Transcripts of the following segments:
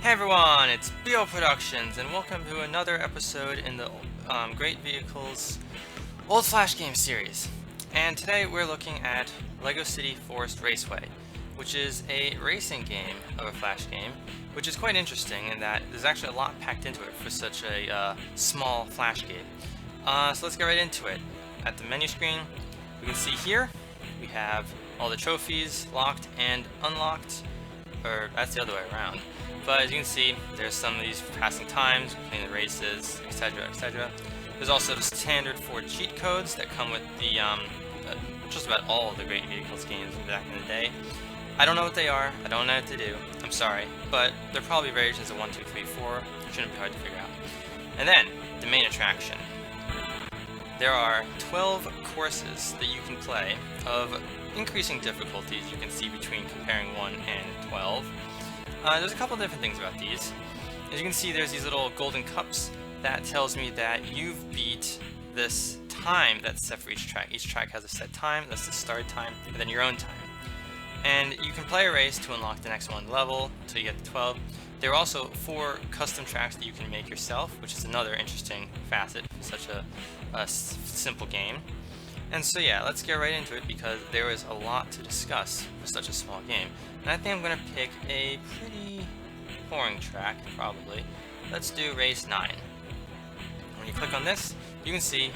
Hey everyone, it's BO Productions, and welcome to another episode in the Great Vehicles Old Flash Game series. And today we're looking at LEGO City Forest Raceway, which is a racing game of a Flash game, which is quite interesting in that there's actually a lot packed into it for such a small Flash game. So let's get right into it. At the menu screen, we can see here we have all the trophies locked and unlocked, or that's the other way around. But as you can see, there's some of these passing times between the races, etc., etc. There's also the standard 4 cheat codes that come with the just about all of the Great Vehicles games back in the day. I don't know what they are. I don't know what to do. I'm sorry, but they're probably variations of 1, 2, 3, 4. Shouldn't be hard to figure out. And then the main attraction. There are 12 courses that you can play of increasing difficulties. You can see between comparing 1 and 12. There's a couple different things about these. As you can see, there's these little golden cups that tells me that you've beat this time that's set for each track. Each track has a set time, that's the start time, and then your own time. And you can play a race to unlock the next one level until you get to 12. There are also 4 custom tracks that you can make yourself, which is another interesting facet for such a simple game. And so yeah, let's get right into it because there is a lot to discuss for such a small game. And I think I'm going to pick a pretty boring track, probably. Let's do race 9. When you click on this, you can see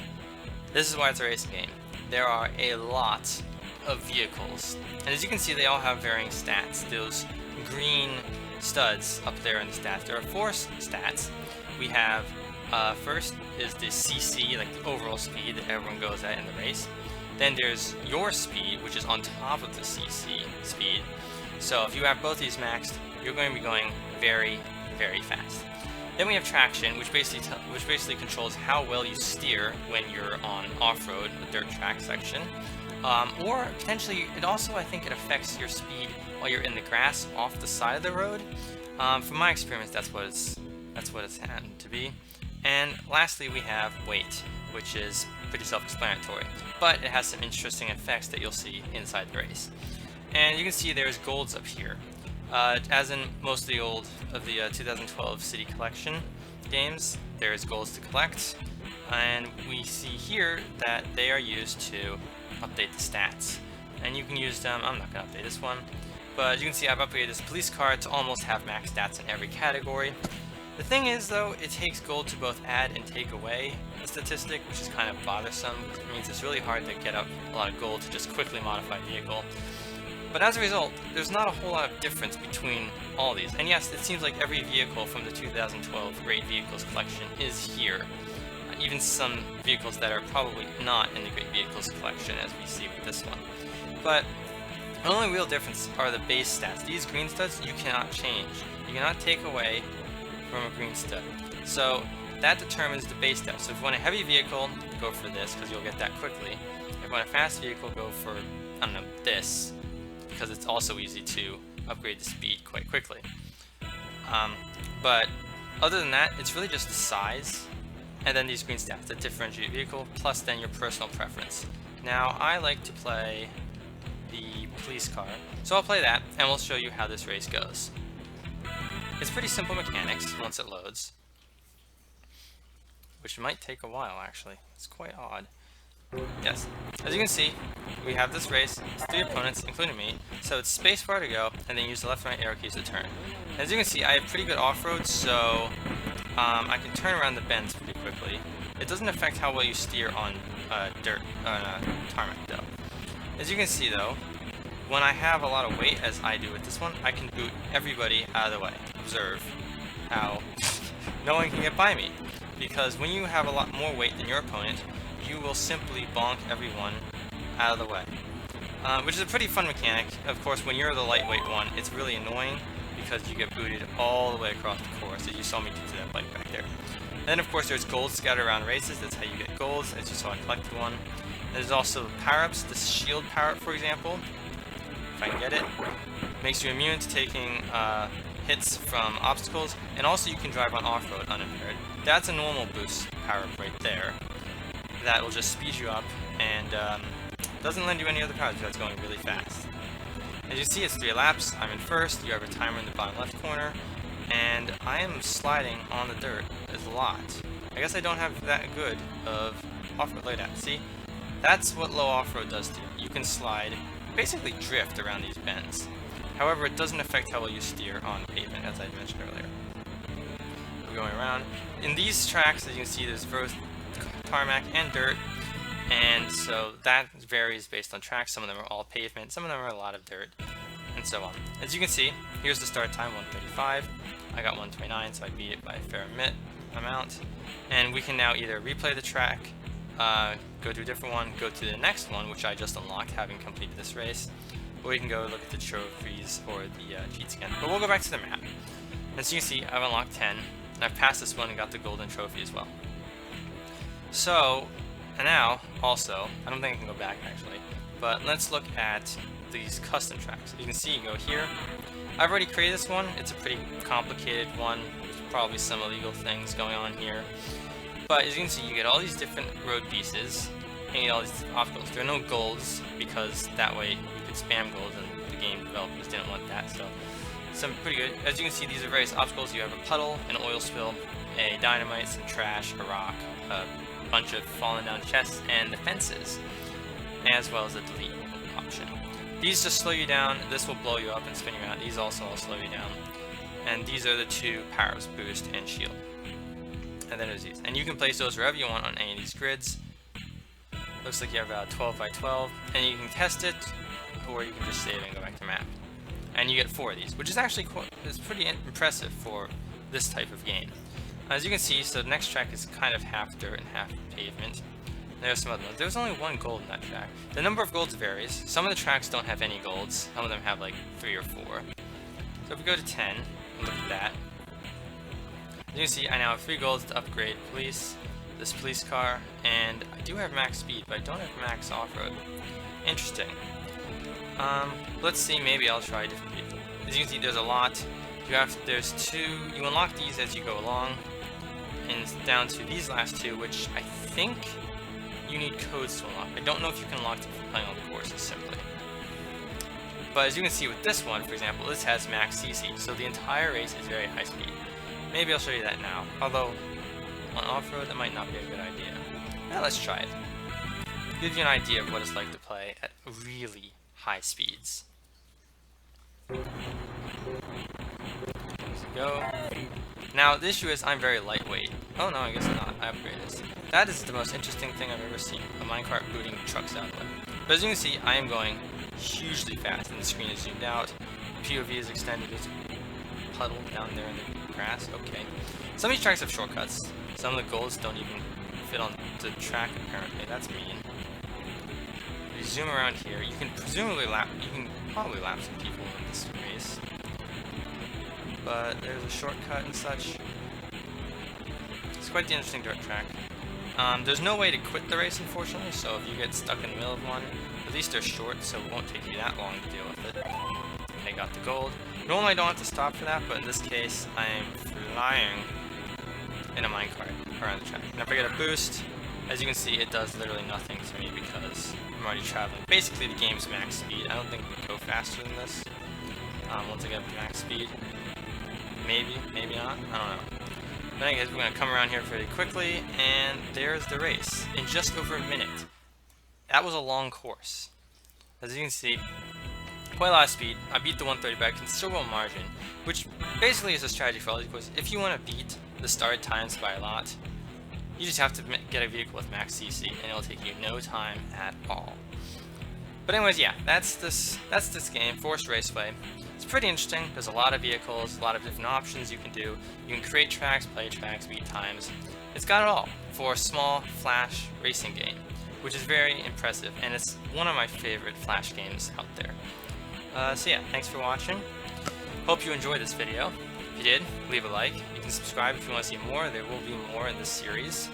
this is why it's a racing game. There are a lot of vehicles. And as you can see, they all have varying stats. Those green studs up there in the stats. There are 4 stats. We have first is the CC, like the overall speed that everyone goes at in the race. Then there's your speed, which is on top of the CC speed. So if you have both these maxed, you're going to be going very, very fast. Then we have traction, which basically controls how well you steer when you're on off-road, the dirt track section. Or potentially, it also, I think, it affects your speed while you're in the grass off the side of the road. From my experience, that's what it's happened to be. And lastly, we have weight, which is pretty self-explanatory, but it has some interesting effects that you'll see inside the race. And you can see there's golds up here. As in most of the 2012 City Collection games, there's golds to collect, and we see here that they are used to update the stats. And you can use them. I'm not going to update this one, but you can see I've upgraded this police car to almost have max stats in every category. The thing is, though, it takes gold to both add and take away the statistic, which is kind of bothersome. It means it's really hard to get up a lot of gold to just quickly modify a vehicle. But as a result, there's not a whole lot of difference between all these. And yes, it seems like every vehicle from the 2012 Great Vehicles collection is here. Even some vehicles that are probably not in the Great Vehicles collection, as we see with this one. But the only real difference are the base stats. These green studs you cannot change. You cannot take away from a green stud. So that determines the base stats. So if you want a heavy vehicle, go for this because you'll get that quickly. If you want a fast vehicle, go for, I don't know, this, because it's also easy to upgrade the speed quite quickly. But other than that, it's really just the size and then these green stats that differentiate vehicle, plus then your personal preference. Now I like to play the police car, so I'll play that and we'll show you how this race goes. It's pretty simple mechanics once it loads, which might take a while actually. It's quite odd. Yes, as you can see, we have this race. It's 3 opponents, including me, so it's spacebar to go, and then use the left and right arrow keys to turn. As you can see, I have pretty good off-road, so I can turn around the bends pretty quickly. It doesn't affect how well you steer on tarmac though. As you can see though, when I have a lot of weight, as I do with this one, I can boot everybody out of the way. Observe how no one can get by me, because when you have a lot more weight than your opponent, you will simply bonk everyone out of the way. Which is a pretty fun mechanic. Of course, when you're the lightweight one, it's really annoying because you get booted all the way across the course, as you saw me do to that bike back there. And then of course there's gold scattered around races. That's how you get golds, as you saw I collected one. There's also power-ups. The shield power-up, for example, if I can get it, makes you immune to taking hits from obstacles, and also you can drive on off-road unimpaired. That's a normal boost power-up right there. That will just speed you up and doesn't lend you any other powers because it's going really fast. As you see, it's 3 laps. I'm in first. You have a timer in the bottom left corner, and I am sliding on the dirt a lot. I guess I don't have that good of off-road. Look at that, see? That's what low off-road does to you. You can slide, basically drift around these bends. However, it doesn't affect how well you steer on pavement, as I mentioned earlier. We're going around. In these tracks, as you can see, there's both tarmac and dirt, and so that varies based on tracks. Some of them are all pavement, some of them are a lot of dirt, and so on. As you can see, here's the start time, 1:35. I got 1:29, so I beat it by a fair amount. And we can now either replay the track, go to a different one, go to the next one, which I just unlocked having completed this race, or we can go look at the trophies or the cheat scan. But we'll go back to the map. As you can see, I've unlocked 10, and I've passed this one and got the golden trophy as well. So, and now, also, I don't think I can go back actually, but let's look at these custom tracks. You can see, you go here. I've already created this one. It's a pretty complicated one. There's probably some illegal things going on here. But as you can see, you get all these different road pieces, and you get all these obstacles. There are no golds, because that way you could spam golds, and the game developers didn't want that, so some pretty good. As you can see, these are various obstacles. You have a puddle, an oil spill, a dynamite, some trash, a rock, a bunch of fallen down chests, and the fences, as well as a delete option. These just slow you down. This will blow you up and spin you around. These also will slow you down. And these are the two powers, boost and shield. And then there's these. And you can place those wherever you want on any of these grids. Looks like you have about 12 by 12. And you can test it, or you can just save and go back to map. And you get 4 of these, which is actually pretty impressive for this type of game. As you can see, so the next track is kind of half dirt and half pavement. There's some other ones. There's only 1 gold in that track. The number of golds varies. Some of the tracks don't have any golds. Some of them have like 3 or 4. So if we go to 10 and look at that, as you can see, I now have 3 golds to upgrade police, this police car, and I do have max speed, but I don't have max off-road. Interesting. Let's see, maybe I'll try a different vehicle. As you can see, there's a lot. You unlock these as you go along, and it's down to these last 2, which I think you need codes to unlock. I don't know if you can unlock them from playing all the courses simply. But as you can see with this one, for example, this has max CC, so the entire race is very high speed. Maybe I'll show you that now, although on off-road that might not be a good idea. Now let's try it. Give you an idea of what it's like to play at really high speeds. There we go. Now the issue is I'm very lightweight. Oh no, I guess not. I upgraded this. That is the most interesting thing I've ever seen, a minecart booting trucks out of the way. But as you can see, I am going hugely fast, and the screen is zoomed out. POV is extended. There's a puddle down there in the grass. Okay. Some of these tracks have shortcuts. Some of the golds don't even fit on the track, apparently. That's mean. If you zoom around here, you can probably lap some people in this race. But there's a shortcut and such. It's quite the interesting dirt track. There's no way to quit the race, unfortunately, so if you get stuck in the middle of one, at least they're short, so it won't take you that long to deal with it. And I got the gold. Normally I don't have to stop for that, but in this case, I'm flying in a minecart around the track. And if I get a boost, as you can see, it does literally nothing to me because I'm already traveling. Basically, the game's max speed. I don't think we can go faster than this once I get up to max speed. Maybe, maybe not. I don't know. But anyways, we're going to come around here pretty quickly, and there's the race in just over a minute. That was a long course. As you can see, quite a lot of speed. I beat the 130 by a considerable margin, which basically is a strategy for all these courses. If you want to beat the start times by a lot, you just have to get a vehicle with max CC, and it'll take you no time at all. But anyways, yeah, that's this game, Forest Raceway. It's pretty interesting. There's a lot of vehicles, a lot of different options you can do. You can create tracks, play tracks, beat times. It's got it all for a small Flash racing game, which is very impressive, and it's one of my favorite Flash games out there. So yeah, thanks for watching. Hope you enjoyed this video. If you did, leave a like. You can subscribe if you want to see more. There will be more in this series.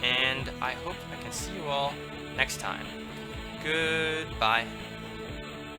And I hope I can see you all next time. Goodbye.